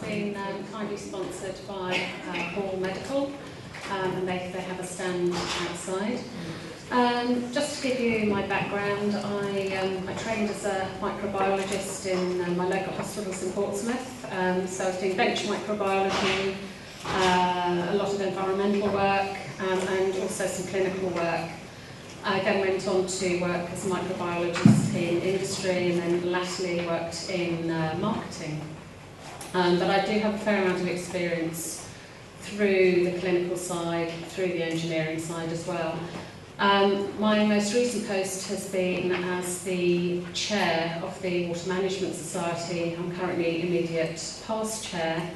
been kindly sponsored by Hall Medical, and they have a stand outside. Just to give you my background, I trained as a microbiologist in my local hospitals in Portsmouth, so I was doing bench microbiology, a lot of environmental work, and also some clinical work. I then went on to work as a microbiologist in industry and then latterly worked in marketing. But I do have a fair amount of experience through the clinical side, through the engineering side as well. My most recent post has been as the chair of the Water Management Society. I'm currently immediate past chair.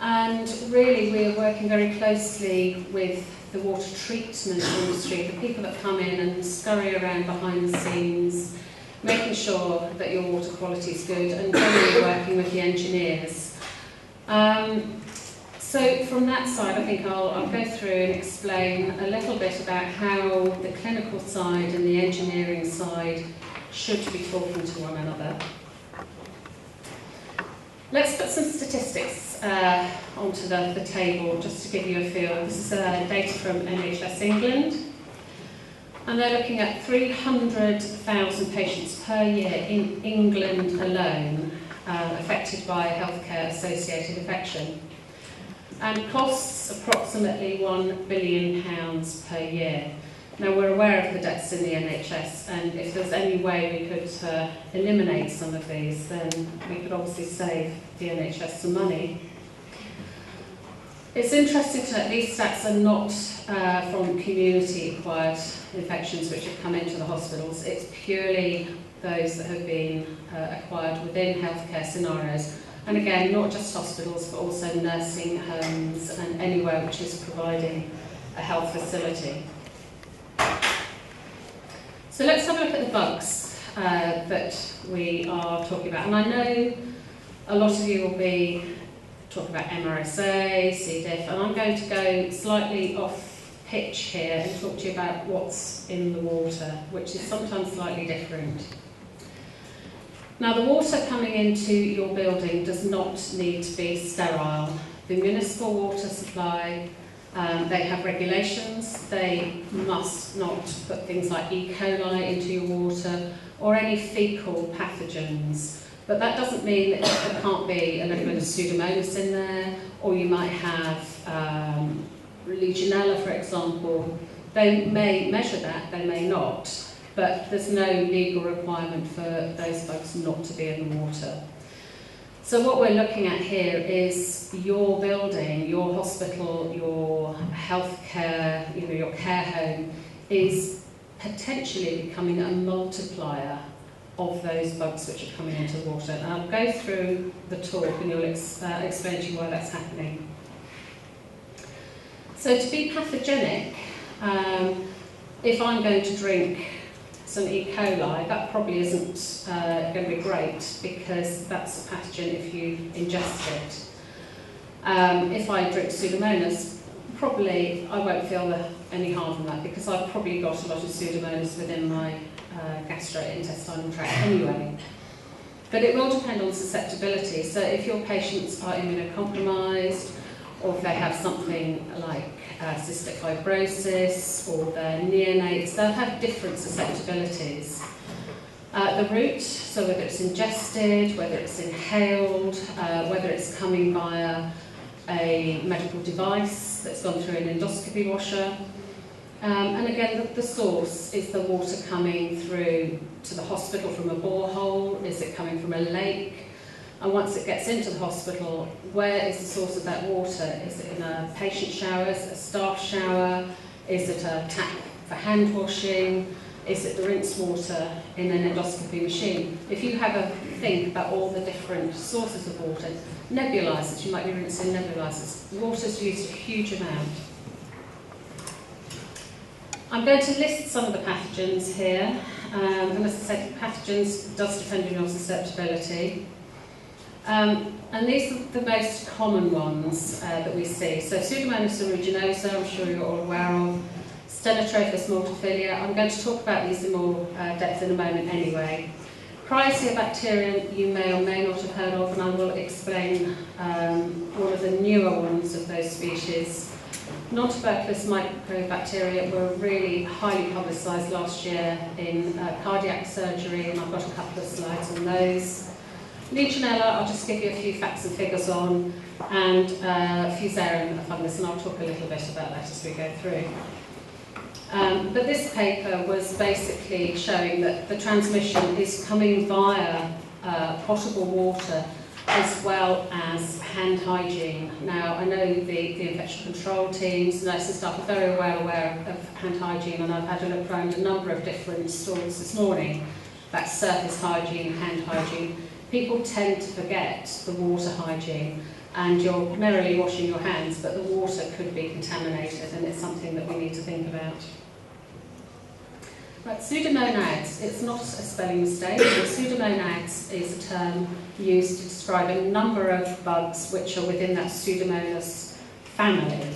And really we're working very closely with the water treatment industry, the people that come in and scurry around behind the scenes, making sure that your water quality is good, and generally working with the engineers. So from that side, I think I'll go through and explain a little bit about how the clinical side and the engineering side should be talking to one another. Let's put some statistics onto the table just to give you a feel. This is data from NHS England, and they're looking at 300,000 patients per year in England alone affected by healthcare associated infection, and costs approximately £1 billion per year. Now, we're aware of the deaths in the NHS, and if there's any way we could eliminate some of these, then we could obviously save the NHS some money. It's interesting to note these stats are not from community-acquired infections which have come into the hospitals. It's purely those that have been acquired within healthcare scenarios. And again, not just hospitals, but also nursing homes and anywhere which is providing a health facility. So let's have a look at the bugs that we are talking about. And I know a lot of you will be talking about MRSA, C. diff, and I'm going to go slightly off pitch here and talk to you about what's in the water, which is sometimes slightly different. Now, the water coming into your building does not need to be sterile. The municipal water supply, they have regulations. They must not put things like E. coli into your water or any fecal pathogens. But that doesn't mean that there can't be a little bit of Pseudomonas in there, or you might have Legionella, for example. They may measure that, they may not, but there's no legal requirement for those bugs not to be in the water. So what we're looking at here is your building, your hospital, your healthcare, your care home is potentially becoming a multiplier of those bugs which are coming into the water. And I'll go through the talk and you'll explain to you why that's happening. So to be pathogenic, if I'm going to drink some E. coli, that probably isn't going to be great because that's a pathogen if you ingest it. If I drink Pseudomonas, probably I won't feel any harm from that because I've probably got a lot of Pseudomonas within my gastrointestinal tract anyway. But it will depend on susceptibility. So if your patients are immunocompromised, or if they have something like cystic fibrosis, or they're neonates, they'll have different susceptibilities. The route, so whether it's ingested, whether it's inhaled, whether it's coming via a medical device that's gone through an endoscopy washer, and again, the source, is the water coming through to the hospital from a borehole? Is it coming from a lake? And once it gets into the hospital, where is the source of that water? Is it in a patient shower? Is it a staff shower? Is it a tap for hand washing? Is it the rinse water in an endoscopy machine? If you have a think about all the different sources of water, nebulizers, you might be rinsing nebulizers. Water's used a huge amount. I'm going to list some of the pathogens here, and as I said, pathogens does depend on your susceptibility. And these are the most common ones that we see. So Pseudomonas aeruginosa, I'm sure you're all aware of. Stenotrophomonas multifida, I'm going to talk about these in more depth in a moment anyway. Cryobacterium you may or may not have heard of, and I will explain one of the newer ones of those species. Non-Tuberculous Mycobacteria were really highly publicised last year in cardiac surgery, and I've got a couple of slides on those. Legionella, I'll just give you a few facts and figures on, and Fusarium, a fungus, and I'll talk a little bit about that as we go through. But this paper was basically showing that the transmission is coming via potable water as well as hand hygiene. Now, I know the infection control teams, nurses and staff are very well aware of hand hygiene, and I've had a look around a number of different stalls this morning. That's surface hygiene, hand hygiene. People tend to forget the water hygiene, and you're merrily washing your hands, but the water could be contaminated, and it's something that we need to think about. Right, Pseudomonads, it's not a spelling mistake. Pseudomonads is a term used to describe a number of bugs which are within that Pseudomonas family.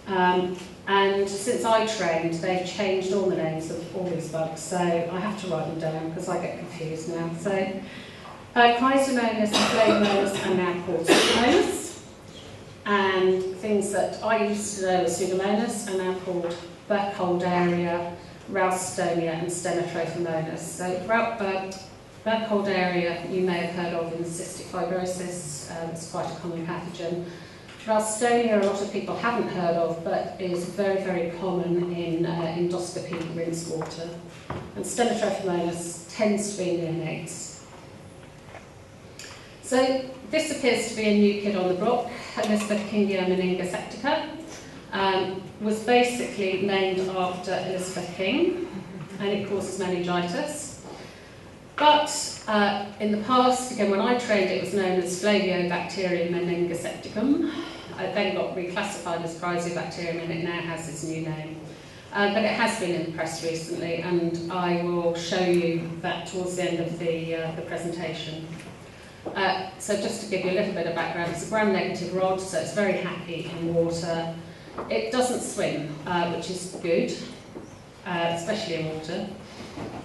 And since I trained, they've changed all the names of all these bugs, so I have to write them down because I get confused now. So, Chrysomonas and Flamonas are now called Pseudomonas, and things that I used to know as Pseudomonas are now called Burkholderia, Ralstonia and Stenotrophomonas. So Burkholderia you may have heard of in cystic fibrosis, it's quite a common pathogen. Ralstonia a lot of people haven't heard of, but is very, very common in endoscopy rinse water. And Stenotrophomonas tends to be neonates. So this appears to be a new kid on the block, Elizabethingia meningoseptica. Was basically named after Elizabeth King, and it causes meningitis. But in the past, again, when I trained, it was known as Flaviobacterium meningosepticum. It then got reclassified as Chrysobacterium, and it now has its new name. But it has been in the press recently, and I will show you that towards the end of the presentation. So just to give you a little bit of background, it's a gram-negative rod, so it's very happy in water. It doesn't swim, which is good, especially in water,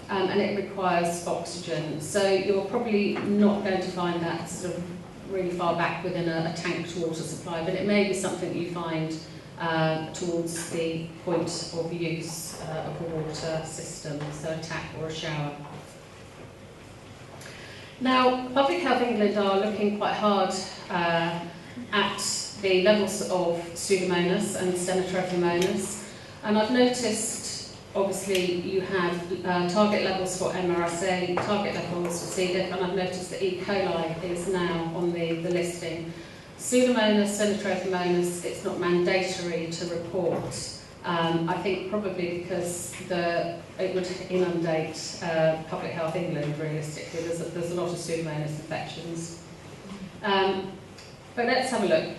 and it requires oxygen. So you're probably not going to find that sort of really far back within a tanked water supply, but it may be something that you find towards the point of use of a water system, so a tap or a shower. Now, Public Health England are looking quite hard at the levels of Pseudomonas and Stenotrophomonas, and I've noticed, obviously, you have target levels for MRSA, target levels for C. diff, and I've noticed that E. coli is now on the listing. Pseudomonas, Stenotrophomonas, it's not mandatory to report. I think probably because it would inundate Public Health England, realistically. There's a lot of Pseudomonas infections. But let's have a look.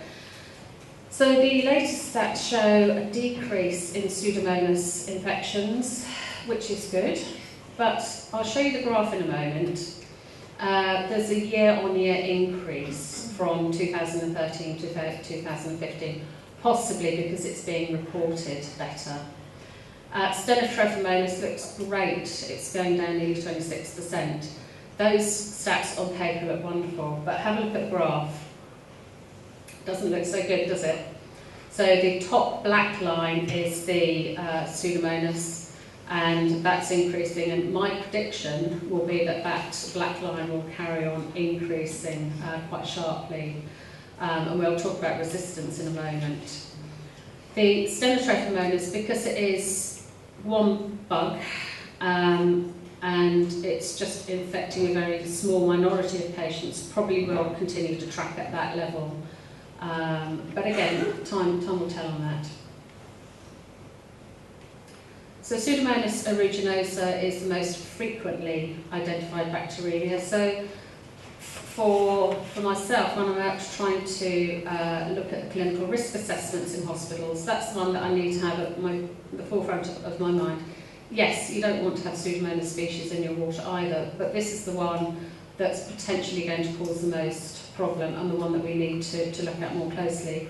So the latest stats show a decrease in Pseudomonas infections, which is good, but I'll show you the graph in a moment. There's a year-on-year increase from 2013 to 2015, possibly because it's being reported better. Stenotrophomonas looks great, it's going down nearly 26%. Those stats on paper look wonderful, but have a look at the graph. Doesn't look so good, does it? So the top black line is the Pseudomonas, and that's increasing, and my prediction will be that that black line will carry on increasing quite sharply, and we'll talk about resistance in a moment. The Stenotrophomonas, because it is one bug, and it's just infecting a very small minority of patients, probably will continue to track at that level. But again, time will tell on that. So Pseudomonas aeruginosa is the most frequently identified bacteremia. So for myself, when I'm out trying to look at the clinical risk assessments in hospitals, that's the one that I need to have at the forefront of my mind. Yes, you don't want to have Pseudomonas species in your water either, but this is the one that's potentially going to cause the most problem and the one that we need to look at more closely.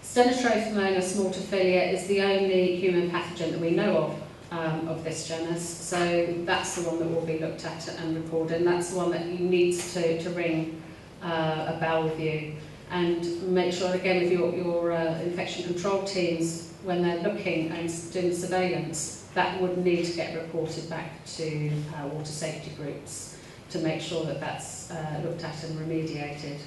Stenotrophomonas mortophilia is the only human pathogen that we know of of this genus. So that's the one that will be looked at and reported, and that's the one that you need to ring a bell with you, and make sure again with your infection control teams, when they're looking and doing surveillance, that would need to get reported back to water safety groups to make sure that that's looked at and remediated.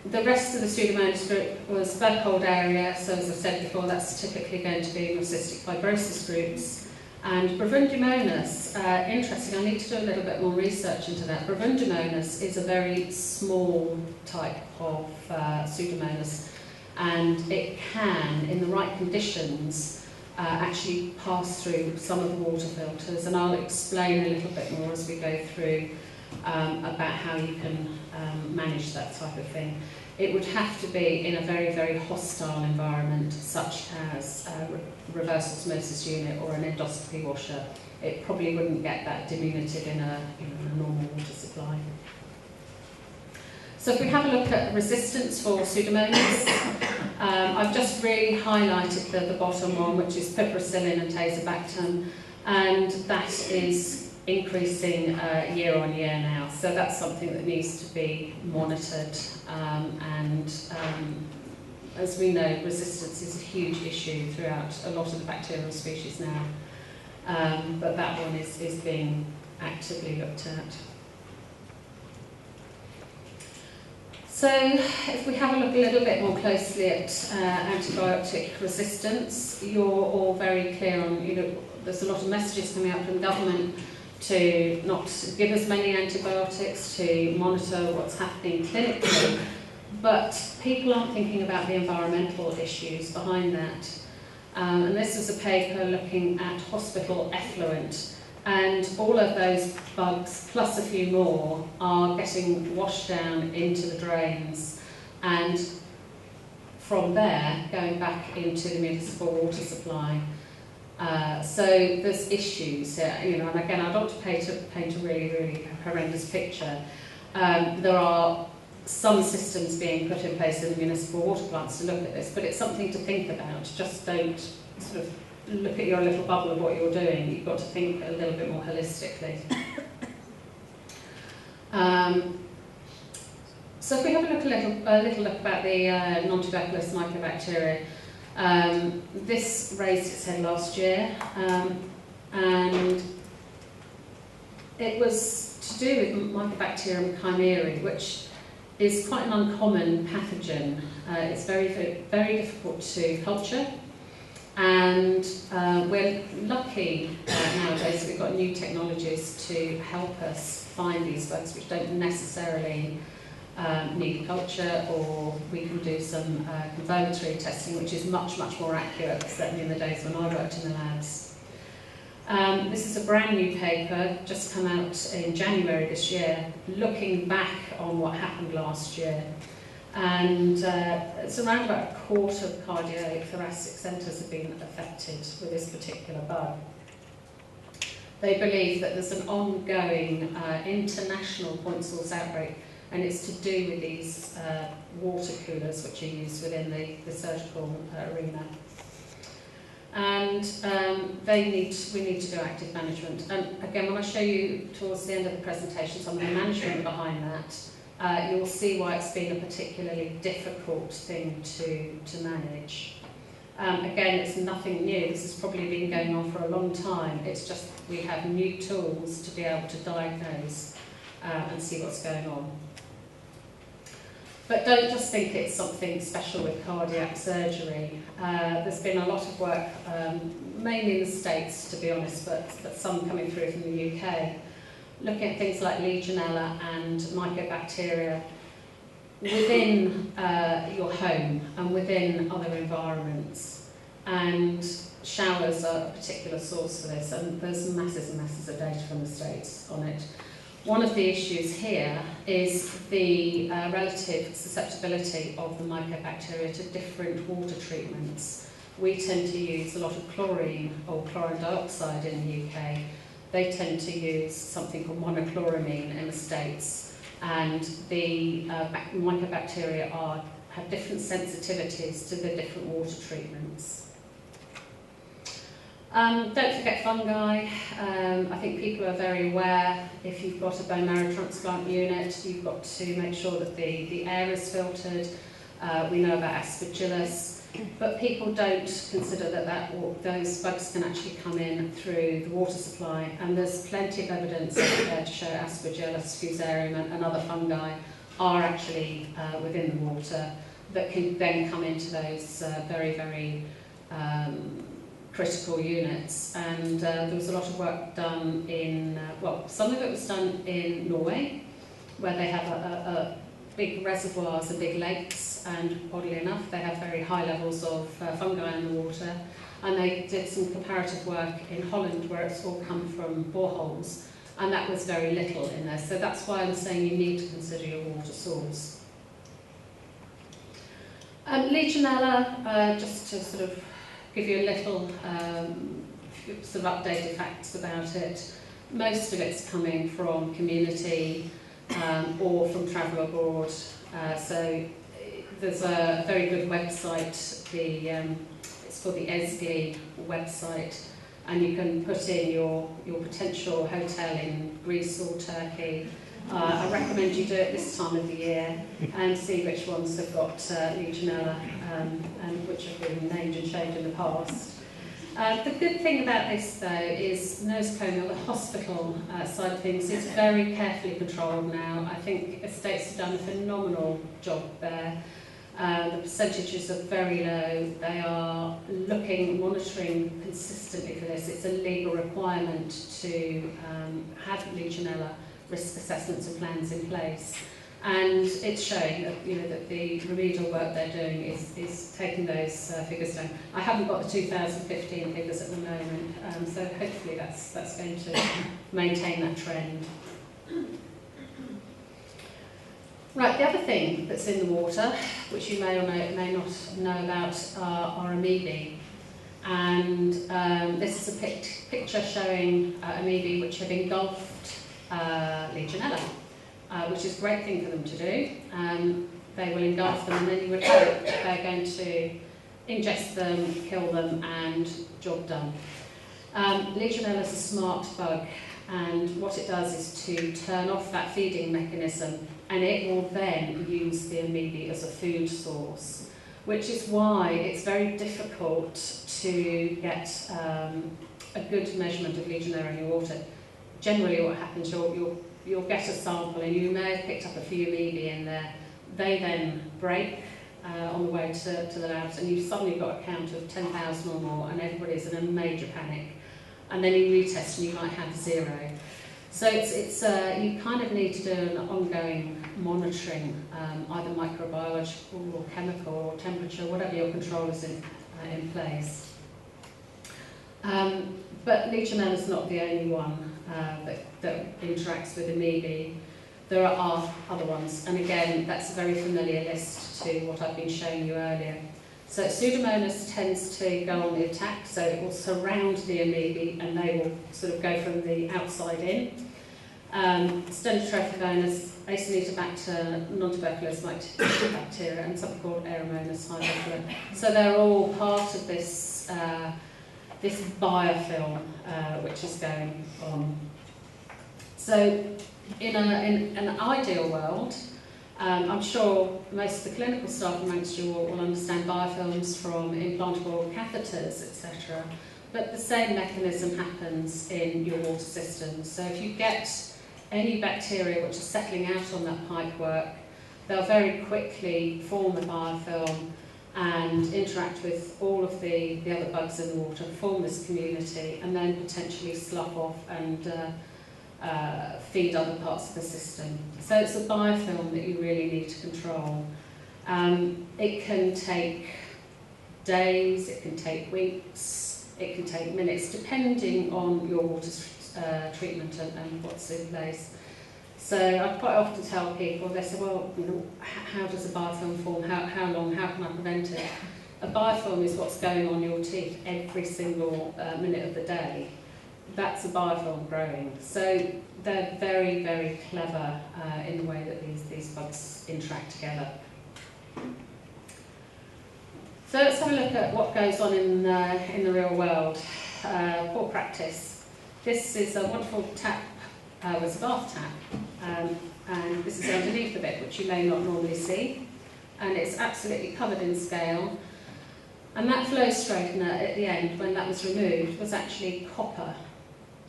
The rest of the Pseudomonas group was blood cold area, so as I said before, that's typically going to be cystic fibrosis groups. And Bravundumonas, interesting, I need to do a little bit more research into that. Bravundumonas is a very small type of Pseudomonas, and it can, in the right conditions, actually pass through some of the water filters, and I'll explain a little bit more as we go through about how you can manage that type of thing. It would have to be in a very, very hostile environment, such as a reverse osmosis unit or an endoscopy washer. It probably wouldn't get that diminuted in a normal water supply. So if we have a look at resistance for Pseudomonas, I've just really highlighted the bottom one, which is piperacillin and tazobactam, and that is increasing year on year now. So that's something that needs to be monitored, and as we know, resistance is a huge issue throughout a lot of the bacterial species now, but that one is being actively looked at. So if we have a look a little bit more closely at antibiotic resistance, you're all very clear on, there's a lot of messages coming out from the government to not give as many antibiotics, to monitor what's happening clinically, but people aren't thinking about the environmental issues behind that. And this is a paper looking at hospital effluent, and all of those bugs, plus a few more, are getting washed down into the drains, and from there going back into the municipal water supply. So there's issues here, and again, I don't want to paint a really, really horrendous picture. There are some systems being put in place in the municipal water plants to look at this, but it's something to think about. Just don't sort of look at your little bubble of what you're doing. You've got to think a little bit more holistically. So if we have a little look about the non-tuberculous mycobacteria, this raised its head last year, and it was to do with Mycobacterium chimerae, which is quite an uncommon pathogen. It's very, very difficult to culture, and we're lucky nowadays that we've got new technologies to help us find these bugs, which don't necessarily need culture, or we can do some confirmatory testing, which is much, much more accurate, certainly in the days when I worked in the labs. This is a brand new paper, just come out in January this year, looking back on what happened last year. And it's around about a quarter of cardiothoracic centres have been affected with this particular bug. They believe that there's an ongoing international point source outbreak, and it's to do with these water coolers which are used within the surgical arena. And we need to do active management. And again, when I show you towards the end of the presentation some of the management behind that, you'll see why it's been a particularly difficult thing to manage. Again, it's nothing new. This has probably been going on for a long time. It's just we have new tools to be able to diagnose and see what's going on. But don't just think it's something special with cardiac surgery. There's been a lot of work, mainly in the States, to be honest, but some coming through from the UK, looking at things like Legionella and mycobacteria within your home and within other environments. And showers are a particular source for this, and there's masses and masses of data from the States on it. One of the issues here is the relative susceptibility of the mycobacteria to different water treatments. We tend to use a lot of chlorine or chlorine dioxide in the UK. They tend to use something called monochloramine in the States, and the mycobacteria have different sensitivities to the different water treatments. Don't forget fungi. I think people are very aware, if you've got a bone marrow transplant unit, you've got to make sure that the air is filtered. We know about aspergillus, but people don't consider that those bugs can actually come in through the water supply, and there's plenty of evidence out there to show aspergillus, fusarium and other fungi are actually within the water that can then come into those very, very critical units. And there was a lot of work done in, some of it was done in Norway, where they have big reservoirs and big lakes, and oddly enough they have very high levels of fungi in the water. And they did some comparative work in Holland where it's all come from boreholes, and that was very little in there. So that's why I'm saying you need to consider your water source. Legionella, just to sort of give you a little sort of updated facts about it. Most of it's coming from community or from travel abroad. So there's a very good website, it's called the ESGI website, and you can put in your potential hotel in Greece or Turkey. I recommend you do it this time of the year and see which ones have got Legionella and which have been named and shamed in the past. The good thing about this, though, is nosocomial, the hospital side of things, is very carefully controlled now. I think estates have done a phenomenal job there. The percentages are very low. They are monitoring consistently for this. It's a legal requirement to have Legionella risk assessments and plans in place. And it's showing that, that the remedial work they're doing is taking those figures down. I haven't got the 2015 figures at the moment, so hopefully that's going to maintain that trend. Right, the other thing that's in the water, which you may or may not know about, are amoebae. And this is a picture showing amoebae which have engulfed Legionella. Which is a great thing for them to do. They will engulf them, and then you would hope they're going to ingest them, kill them, and job done. Legionella is a smart bug, and what it does is to turn off that feeding mechanism, and it will then use the amoebae as a food source, which is why it's very difficult to get a good measurement of Legionella in your water. Generally what happens, you'll get a sample and you may have picked up a few amoebae in there. They then break on the way to the labs, and you've suddenly got a count of 10,000 or more, and everybody's in a major panic. And then you retest and you might have 0. So it's you kind of need to do an ongoing monitoring, either microbiological or chemical or temperature, whatever your control is in place. But Legionella is not the only one that interacts with amoebae. There are other ones, and again, that's a very familiar list to what I've been showing you earlier. So Pseudomonas tends to go on the attack, so it will surround the amoebae and they will sort of go from the outside in. Stenotrophogonus, Acinetobacter, Non-Tuberculous Mycobacteria, and something called Aeromonas hydrophila. So they're all part of this this biofilm which is going on. So in an ideal world, I'm sure most of the clinical staff amongst you will understand biofilms from implantable catheters, etc. But the same mechanism happens in your water system. So if you get any bacteria which are settling out on that pipework, they'll very quickly form a biofilm and interact with all of the other bugs in the water, form this community, and then potentially slough off and feed other parts of the system. So it's a biofilm that you really need to control. It can take days, it can take weeks, it can take minutes, depending on your water treatment and what's in place. So I quite often tell people, they say, well, how does a biofilm form? How long? How can I prevent it? A biofilm is what's going on your teeth every single minute of the day. That's a biofilm growing. So they're very, very clever in the way that these bugs interact together. So let's have a look at what goes on in the real world. poor practice. This is a wonderful tap, was a bath tap, and this is underneath the bit, which you may not normally see, and it's absolutely covered in scale. And that flow straightener at the end, when that was removed, was actually copper.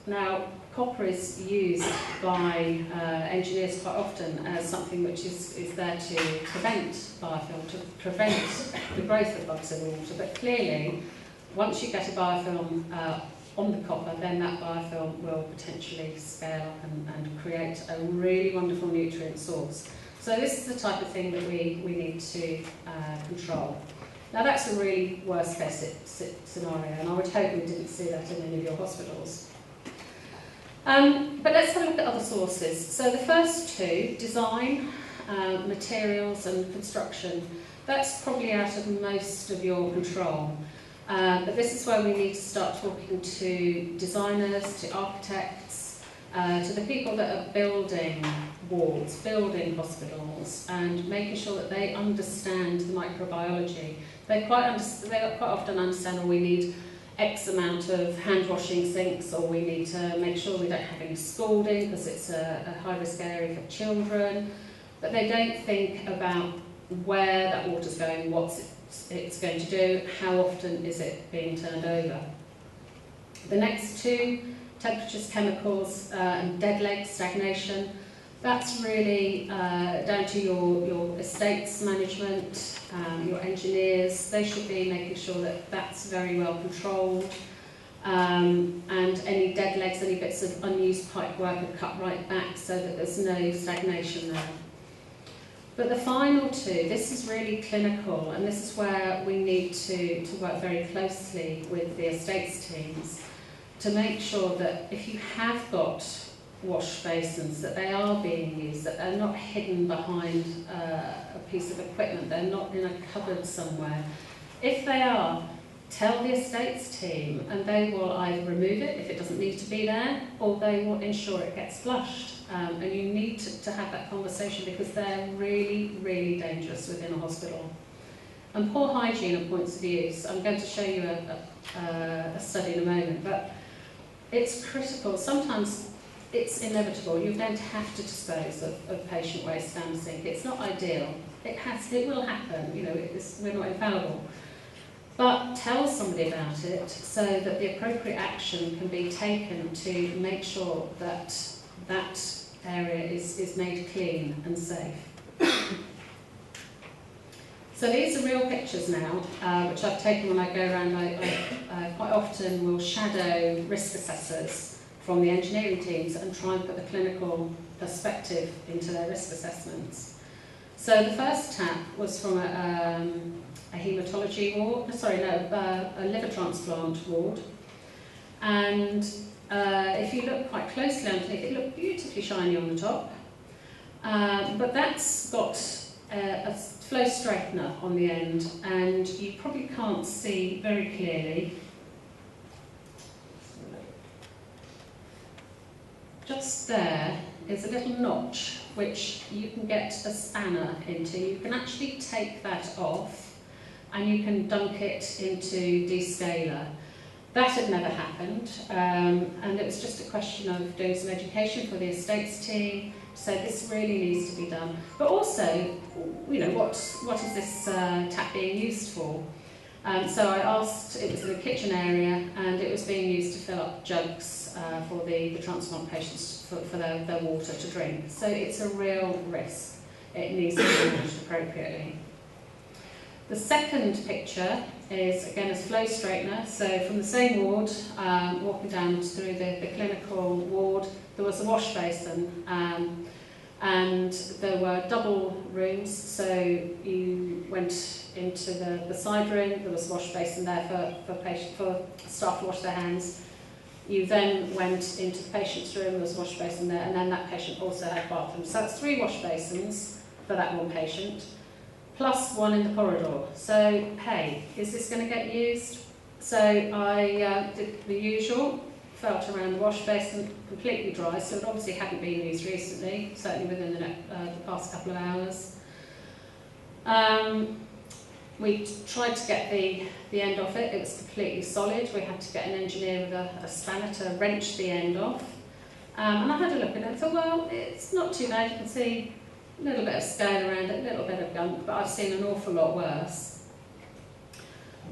Now, copper is used by engineers quite often as something which is there to prevent biofilm, to prevent the growth of bugs in the water. But clearly, once you get a biofilm on the copper, then that biofilm will potentially scale up and create a really wonderful nutrient source. So this is the type of thing that we need to control. Now that's a really worst case scenario, and I would hope we didn't see that in any of your hospitals. But let's have a look at other sources. So the first two, design, materials and construction, that's probably out of most of your control. But this is where we need to start talking to designers, to architects, to the people that are building wards, building hospitals, and making sure that they understand the microbiology. They quite often understand, we need X amount of hand-washing sinks, or we need to make sure we don't have any scalding because it's a high-risk area for children. But they don't think about where that water's going, what it's going to do, how often is it being turned over. The next two, temperatures, chemicals, and dead legs, stagnation, that's really down to your estates management, your engineers. They should be making sure that that's very well controlled, and any dead legs, any bits of unused pipe work are cut right back so that there's no stagnation there. But the final two, this is really clinical, and this is where we need to work very closely with the estates teams to make sure that if you have got wash basins, that they are being used, that they're not hidden behind a piece of equipment, they're not in a cupboard somewhere. If they are, tell the estates team, and they will either remove it if it doesn't need to be there, or they will ensure it gets flushed. And you need to have that conversation, because they're really, really dangerous within a hospital. And poor hygiene at points of use, I'm going to show you a study in a moment, but it's critical. Sometimes it's inevitable. You're going to have to dispose of patient waste down the sink. It's not ideal. It will happen. You know, we're not infallible. But tell somebody about it so that the appropriate action can be taken to make sure that that area is made clean and safe. So these are real pictures now, which I've taken when I go around. I quite often will shadow risk assessors from the engineering teams and try and put the clinical perspective into their risk assessments. So the first tap was from a haematology ward, a liver transplant ward. And if you look quite closely underneath, it looked beautifully shiny on the top. But that's got a flow straightener on the end, and you probably can't see very clearly. Just there is a little notch which you can get a spanner into. You can actually take that off and you can dunk it into descaler. That had never happened, and it was just a question of doing some education for the estates team. So this really needs to be done. But also, you know, what is this tap being used for? So I asked, it was in the kitchen area, and it was being used to fill up jugs for the transplant patients for their water to drink. So it's a real risk. It needs to be managed appropriately. The second picture is, again, a flow straightener. So from the same ward, walking down through the clinical ward, there was a wash basin, and there were double rooms. So you went into the side room, there was a wash basin there for staff to wash their hands. You then went into the patient's room, there was a wash basin there, and then that patient also had bathrooms. So that's 3 wash basins for that one patient, plus 1 in the corridor. So, hey, is this going to get used? So I did the usual, felt around the wash basin, completely dry, so it obviously hadn't been used recently, certainly within the past couple of hours. We tried to get the end off it. It was completely solid. We had to get an engineer with a spanner to wrench the end off. And I had a look at it and thought, well, it's not too bad. You can see a little bit of scale around it, a little bit of gunk, but I've seen an awful lot worse.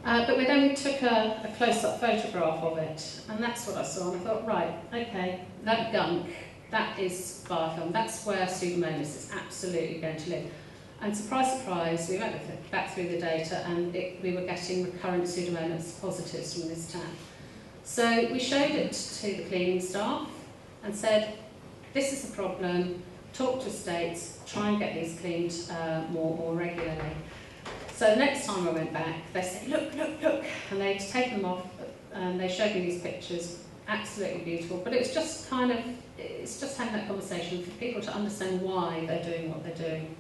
But then we took a close-up photograph of it, and that's what I saw. And I thought, right, okay, that gunk, that is biofilm. That's where Pseudomonas is absolutely going to live. And surprise, surprise, we went back through the data and we were getting recurrent Pseudomonas positives from this tap. So we showed it to the cleaning staff and said, this is the problem, talk to estates, try and get these cleaned more regularly. So the next time I went back, they said, look, look, look, and they'd taken them off and they showed me these pictures, absolutely beautiful, but it's just it's just having that conversation for people to understand why they're doing what they're doing.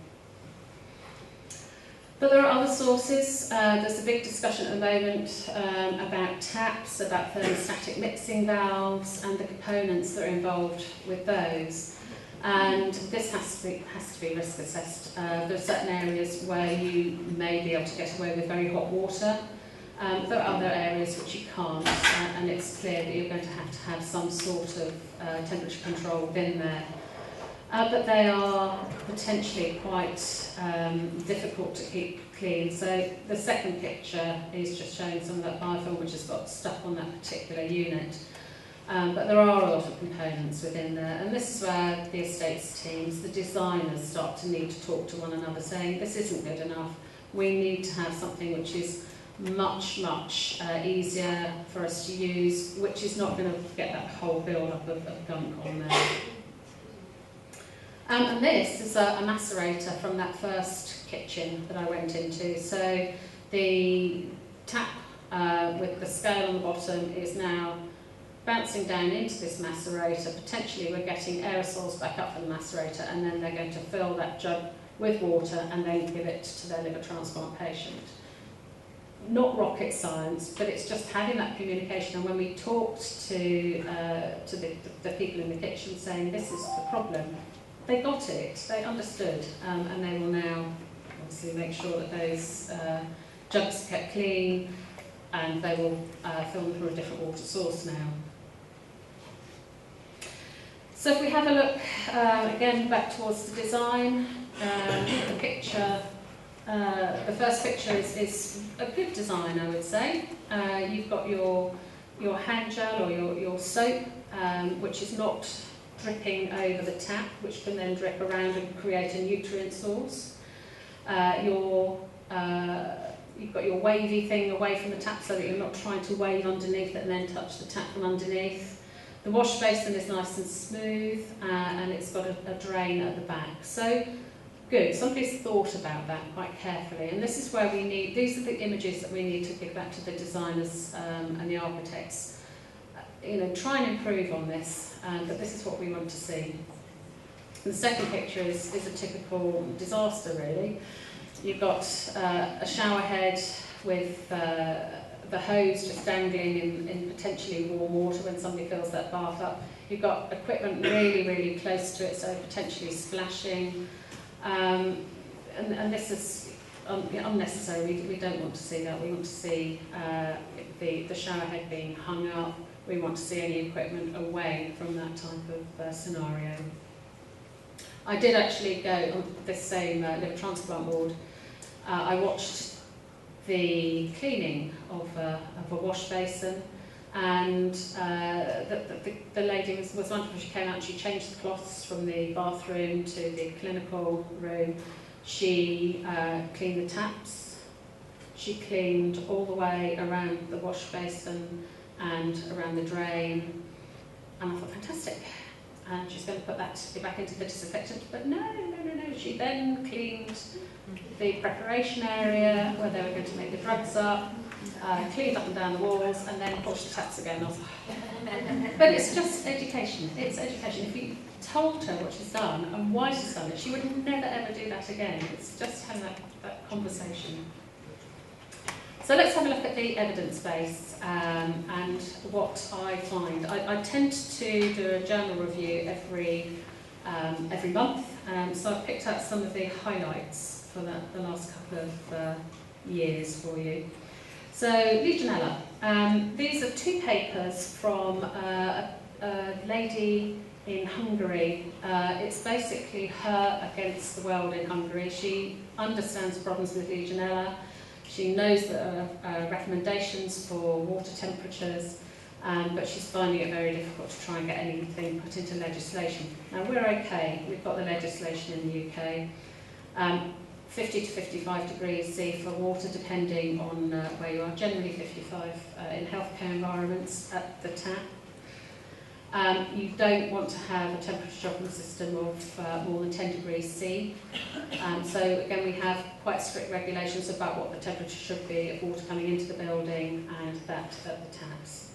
But there are other sources. There's a big discussion at the moment about taps, about thermostatic mixing valves and the components that are involved with those. And this has to be risk assessed. There are certain areas where you may be able to get away with very hot water. There are other areas which you can't, and it's clear that you're going to have some sort of temperature control within there. But they are potentially quite difficult to keep clean. So the second picture is just showing some of that biofilm which has got stuck on that particular unit. But there are a lot of components within there, and this is where the estates teams, the designers, start to need to talk to one another, saying this isn't good enough. We need to have something which is much easier for us to use, which is not going to get that whole build-up of gunk on there. And this is a macerator from that first kitchen that I went into. So the tap with the scale on the bottom is now bouncing down into this macerator. Potentially we're getting aerosols back up from the macerator, and then they're going to fill that jug with water and then give it to their liver transplant patient. Not rocket science, but it's just having that communication. And when we talked to the people in the kitchen saying this is the problem, they got it, they understood, and they will now obviously make sure that those jugs are kept clean, and they will fill them through a different water source now. So if we have a look again back towards the design, the picture, the first picture is a good design, I would say. You've got your hand gel or your soap, which is not dripping over the tap, which can then drip around and create a nutrient source. You've got your wavy thing away from the tap so that you're not trying to wave underneath it and then touch the tap from underneath. The wash basin is nice and smooth, and it's got a drain at the back. So good, somebody's thought about that quite carefully, and this is where we need, these are the images that we need to give back to the designers and the architects. Try and improve on this, but this is what we want to see. And the second picture is a typical disaster, really. You've got a shower head with the hose just dangling in potentially warm water when somebody fills that bath up. You've got equipment really close to it, so potentially splashing. And this is unnecessary. We don't want to see that. We want to see the shower head being hung up. We want to see any equipment away from that type of scenario. I did actually go on this same liver transplant ward. I watched the cleaning of a wash basin, and the lady was wonderful. She came out and she changed the cloths from the bathroom to the clinical room. She cleaned the taps. She cleaned all the way around the wash basin and around the drain, and I thought, fantastic. And she's going to put that back into the disinfectant, but no. She then cleaned the preparation area where they were going to make the drugs up, cleaned up and down the walls, and then washed the taps again. I was like, but it's just education. It's education. If you told her what she's done and why she's done it, she would never ever do that again. It's just having that conversation. So let's have a look at the evidence base and what I find. I tend to do a journal review every month, so I've picked out some of the highlights for the last couple of years for you. So Legionella. These are two papers from a lady in Hungary. It's basically her against the world in Hungary. She understands problems with Legionella. She knows there are recommendations for water temperatures, but she's finding it very difficult to try and get anything put into legislation. Now we're okay, we've got the legislation in the UK. 50 to 55 degrees C for water depending on where you are, generally 55 in healthcare environments at the tap. You don't want to have a temperature dropping system of more than 10 degrees C. So again, we have quite strict regulations about what the temperature should be of water coming into the building and that at the taps.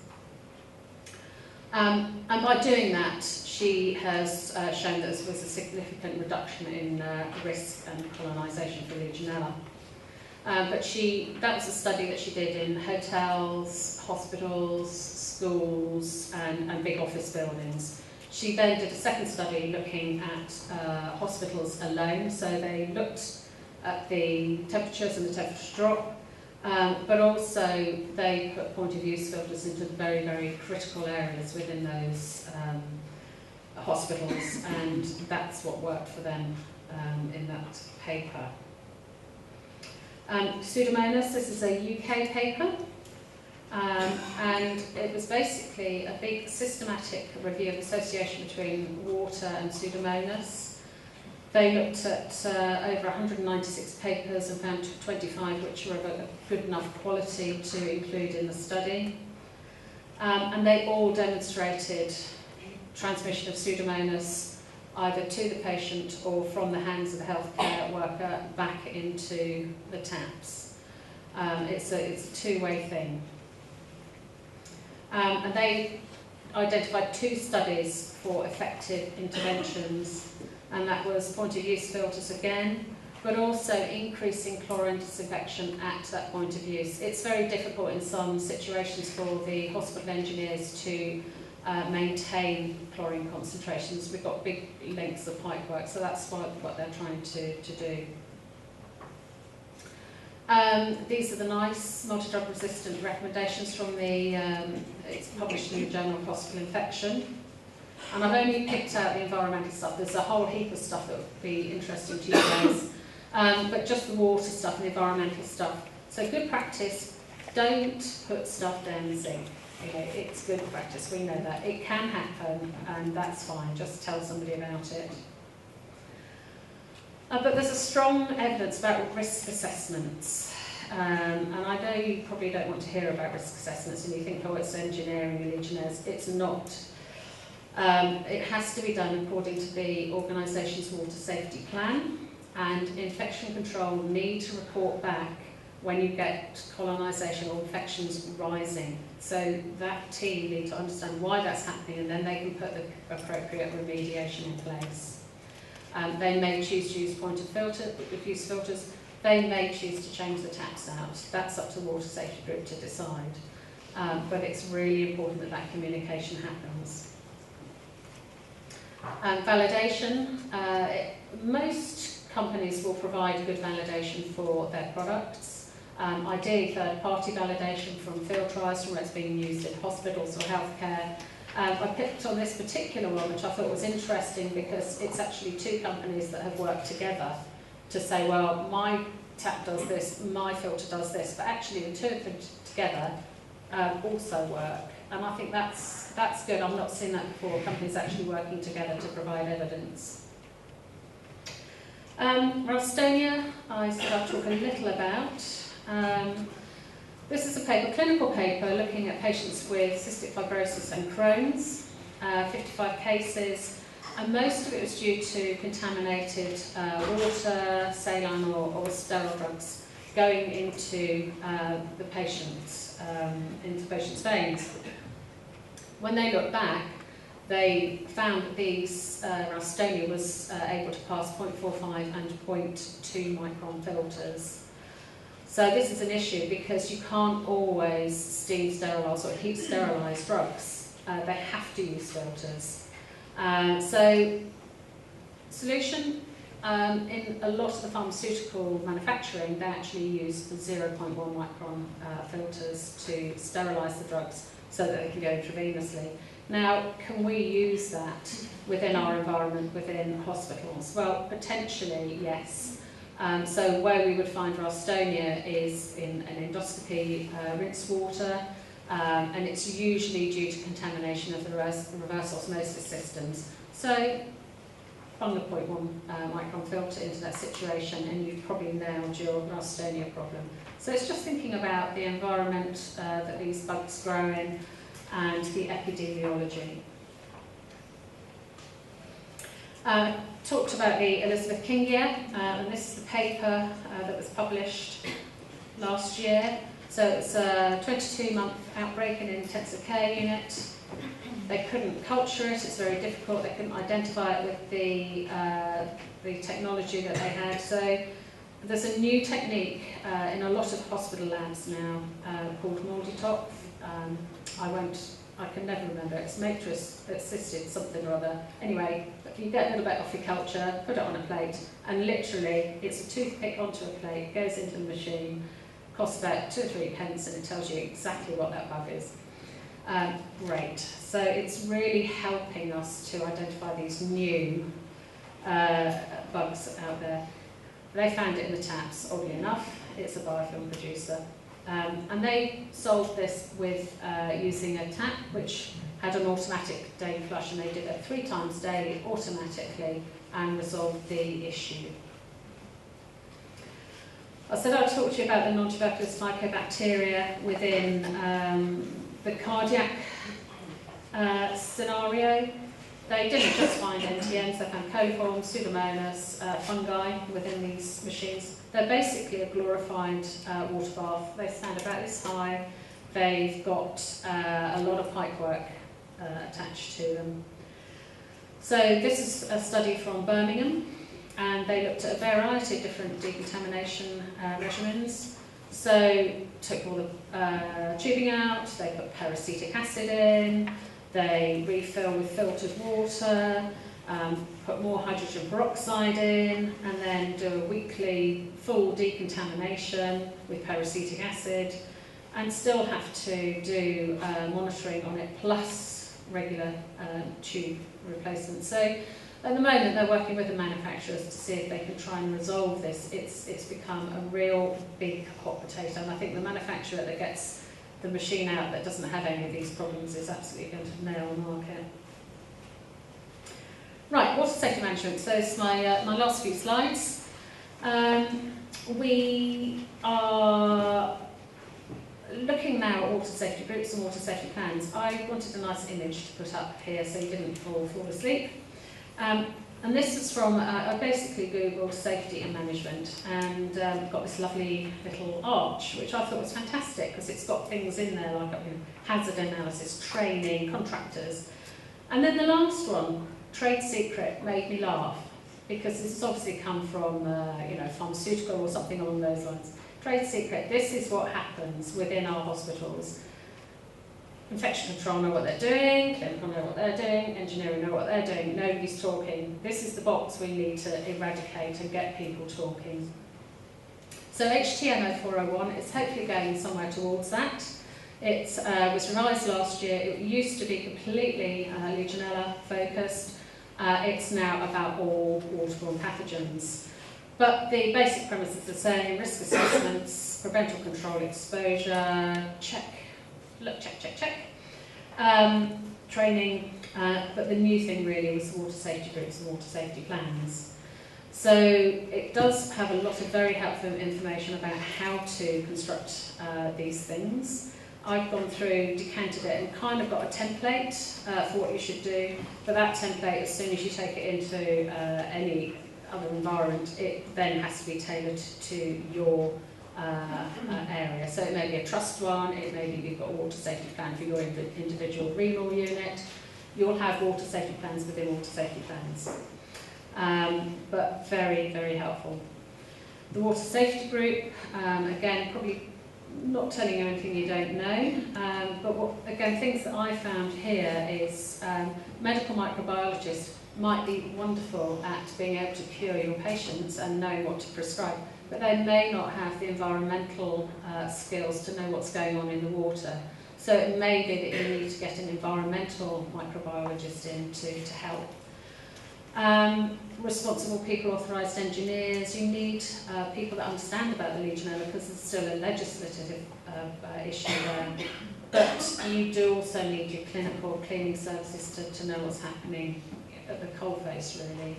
And by doing that, she has shown that there was a significant reduction in risk and colonisation for Legionella. But that was a study that she did in hotels, hospitals, schools and big office buildings. She then did a second study looking at hospitals alone, so they looked at the temperatures and the temperature drop, but also they put point of use filters into very, very critical areas within those hospitals, and that's what worked for them in that paper. Pseudomonas, this is a UK paper, and it was basically a big systematic review of the association between water and Pseudomonas. They looked at over 196 papers and found 25 which were of a good enough quality to include in the study. And they all demonstrated transmission of Pseudomonas either to the patient or from the hands of the healthcare worker back into the taps. It's a two-way thing. And they identified two studies for effective interventions, and that was point of use filters again, but also increasing chlorine disinfection at that point of use. It's very difficult in some situations for the hospital engineers to maintain chlorine concentrations. We've got big lengths of pipework, so that's what they're trying to do. These are the nice multi-drug resistant recommendations from the, it's published in the Journal of Hospital Infection. And I've only picked out the environmental stuff. There's a whole heap of stuff that would be interesting to you guys. But just the water stuff and the environmental stuff. So good practice, don't put stuff down the sink. You know, it's good practice, we know that. It can happen, and that's fine. Just tell somebody about it. But there's a strong evidence about risk assessments. And I know you probably don't want to hear about risk assessments and you think, oh, it's engineering and Legionnaires. It's not. It has to be done according to the organisation's water safety plan, and infection control need to report back when you get colonisation or infections rising. So that team need to understand why that's happening, and then they can put the appropriate remediation in place. They may choose to use point of use filters. They may choose to change the taps out. That's up to the water safety group to decide. But it's really important that that communication happens. Validation. Most companies will provide good validation for their products. Ideally third-party validation from field trials, from where it's being used in hospitals or healthcare. I picked on this particular one, which I thought was interesting because it's actually two companies that have worked together to say, well, my tap does this, my filter does this, but actually the two of them together also work. And I think that's good. I've not seen that before, companies actually working together to provide evidence. Ralstonia, I said I'll talk a little about. This is a paper, clinical paper, looking at patients with cystic fibrosis and Crohn's, 55 cases, and most of it was due to contaminated water, saline or sterile drugs going into the patient's veins. When they looked back, they found that these Ralstonia was able to pass 0.45 and 0.2 micron filters. So this is an issue because you can't always steam sterilise or heat sterilise drugs. They have to use filters. So solution, in a lot of the pharmaceutical manufacturing, they actually use the 0.1 micron filters to sterilise the drugs so that they can go intravenously. Now, can we use that within our environment, within hospitals? Well, potentially, yes. So where we would find Ralstonia is in an endoscopy rinse water, and it's usually due to contamination of the reverse osmosis systems. So bung a 0.1 micron filter into that situation and you've probably nailed your Ralstonia problem. So it's just thinking about the environment that these bugs grow in and the epidemiology. Talked about the Elizabeth Kingia, and this is the paper that was published last year. So it's a 22-month outbreak in an intensive care unit. They couldn't culture it, it's very difficult, they couldn't identify it with the technology that they had. So there's a new technique in a lot of hospital labs now called MALDI-TOF. I can never remember, it's matrix assisted something or other. Anyway, you get a little bit off your culture, put it on a plate, and literally it's a toothpick onto a plate, goes into the machine, costs about 2 or 3 pence, and it tells you exactly what that bug is. Great. So it's really helping us to identify these new bugs out there. They found it in the taps, oddly enough. It's a biofilm producer. And they solved this with using a tap which had an automatic daily flush, and they did it 3 times daily automatically and resolved the issue. I said I'd talk to you about the non-tuberculous mycobacteria within the cardiac scenario. They didn't just find NTMs, they found coliforms, pseudomonas, fungi within these machines. They're basically a glorified water bath. They stand about this high. They've got a lot of pipework attached to them. So this is a study from Birmingham, and they looked at a variety of different decontamination regimens. So took all the tubing out, they put peracetic acid in, they refill with filtered water, put more hydrogen peroxide in, and then do a weekly full decontamination with peracetic acid, and still have to do monitoring on it plus regular tube replacement. So at the moment they're working with the manufacturers to see if they can try and resolve this. It's become a real big hot potato, and I think the manufacturer that gets the machine out that doesn't have any of these problems is absolutely going to nail the market. Right, water safety management. So this is my last few slides. We are looking now at water safety groups and water safety plans. I wanted a nice image to put up here so you didn't fall asleep. And this is from, I basically googled safety and management, and got this lovely little arch, which I thought was fantastic because it's got things in there like hazard analysis, training, contractors. And then the last one, trade secret, made me laugh because this has obviously come from pharmaceutical or something along those lines. Trade secret, this is what happens within our hospitals. Infection control know what they're doing, clinical know what they're doing, engineering know what they're doing, nobody's talking. This is the box we need to eradicate and get people talking. So HTMO401 is hopefully going somewhere towards that. It was revised last year. It used to be completely Legionella focused. It's now about all waterborne pathogens. But the basic premise is the same: risk assessments, preventive control exposure, check. Look, check. Training, but the new thing really was water safety groups and water safety plans. So it does have a lot of very helpful information about how to construct these things. I've gone through, decanted it, and kind of got a template for what you should do. But that template, as soon as you take it into any other environment, it then has to be tailored to your area. So it may be a trust one, it may be you've got a water safety plan for your individual renal unit. You'll have water safety plans within water safety plans. But very, very helpful. The water safety group, again, probably not telling you anything you don't know, but again, things that I found here is medical microbiologists might be wonderful at being able to cure your patients and knowing what to prescribe, but they may not have the environmental skills to know what's going on in the water. So it may be that you need to get an environmental microbiologist in to help. Responsible people, authorised engineers, you need people that understand about the Legionella, because there's still a legislative issue there. But you do also need your clinical cleaning services to know what's happening at the coalface, really.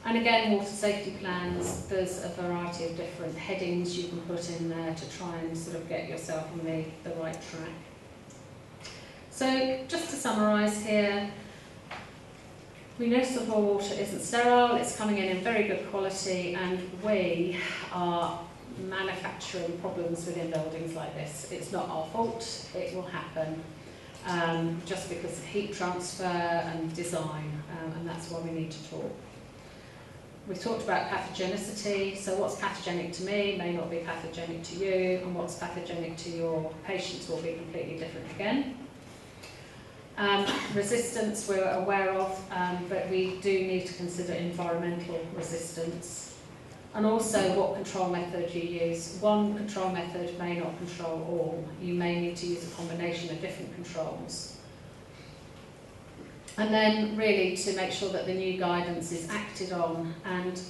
And again, water safety plans, there's a variety of different headings you can put in there to try and sort of get yourself on the right track. So just to summarise here, municipal water isn't sterile, it's coming in very good quality, and we are manufacturing problems within buildings like this. It's not our fault, it will happen just because of heat transfer and design, and that's why we need to talk. We've talked about pathogenicity, so what's pathogenic to me may not be pathogenic to you, and what's pathogenic to your patients will be completely different again. Resistance we're aware of, but we do need to consider environmental resistance. And also what control method you use. One control method may not control all. You may need to use a combination of different controls. And then really to make sure that the new guidance is acted on, and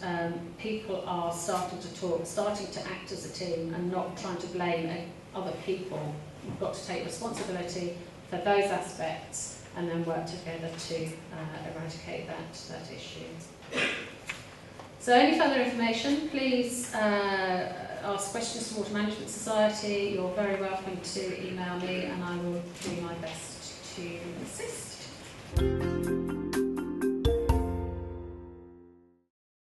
people are starting to talk, starting to act as a team and not trying to blame other people. You've got to take responsibility for those aspects and then work together to eradicate that issue. So any further information, please ask questions to Water Management Society. You're very welcome to email me and I will do my best to assist.